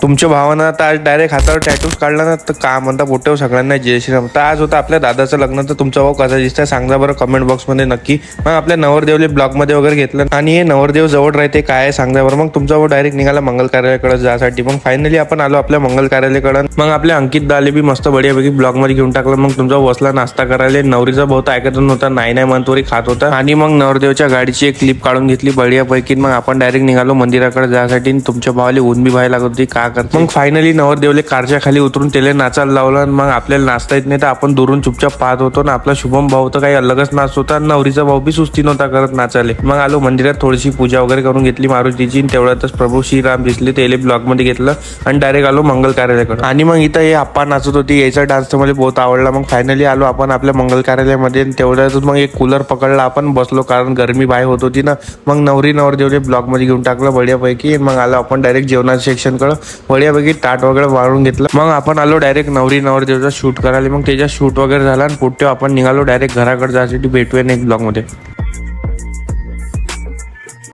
तुमच्या भावानं तर आज डायरेक्ट हातावर टॅटूच काढला ना, तर का म्हणता मोठे सगळ्यांना जय श्रीराम. तर आज होतं आपल्या दादाचं लग्न, तर तुमचा भाऊ कसा दिसतंय सांगा बरं कमेंट बॉक्समध्ये नक्की. मग आपल्या नवरदेवले ब्लॉगमध्ये वगैरे घेतलं आणि हे नवरदेव जवळ राहते काय सांगा बरं. मग तुमचा भाऊ डायरेक्ट निघाला मंगल कार्यालयाकडे जासाठी. मग फायनली आपण आलो आपल्या मंगल कार्यालयाकडे. मग आपल्या अंकित दाले बी मस्त बढियापैकी ब्लॉगमध्ये घेऊन टाकलं. मग तुमचा भाऊ बसला नाश्ता करायला. नवरीचा भाऊ तर ऐकत नव्हता, नाही म्हणतोरी खात होता. आणि मग नवरदेवच्या गाडीची एक क्लिप काढून घेतली बढियापैकी. मग आपण डायरेक्ट निघालो मंदिराकडे जायसाठी. तुमच्या भावाला ऊन बी व्हायला लागत होती का करते. मग फायनली नवरदेवले कारच्या खाली उतरून त्याला नाचायला लावलं. मग आपल्याला नाचता येत नाही तर आपण दुरून चुपचाप पाहत होतो ना. आपला शुभम भाऊ तर काही अलगच नाचत होता. नवरीचा भाऊ बी सुस्ती नव्हता करत नाचायला. मग आलो मंदिरात, थोडीशी पूजा वगैरे करून घेतली मारुतीची. तेवढ्यातच प्रभू श्रीराम दिसले, त्याला ब्लॉग मध्ये घेतलं आणि डायरेक्ट आलो मंगल कार्यालयाकडे. आणि मग इथं हे आप्पा नाचत होती, याचा डान्स तर मला बहुत आवडला. मग फायनली आलो आपण आपल्या मंगल कार्यालयामध्ये. तेवढ्यातच मग एक कूलर पकडला, आपण बसलो कारण गरमी बाहेर होत होती ना. मग नवरदेवले ब्लॉग मध्ये घेऊन टाकलं बढियापैकी. मग आलो आपण डायरेक्ट जेवणाच्या सेक्शन कडे. बढियापैकी ताट वगैरे वाढून घेतलं. मग आपण आलो डायरेक्ट नवरदेवचा शूट करायला. मग त्याचा शूट वगैरे झाला आणि पुढे आपण निघालो डायरेक्ट घराकडे जायसाठी. भेटूया नेक्स्ट ब्लॉग मध्ये.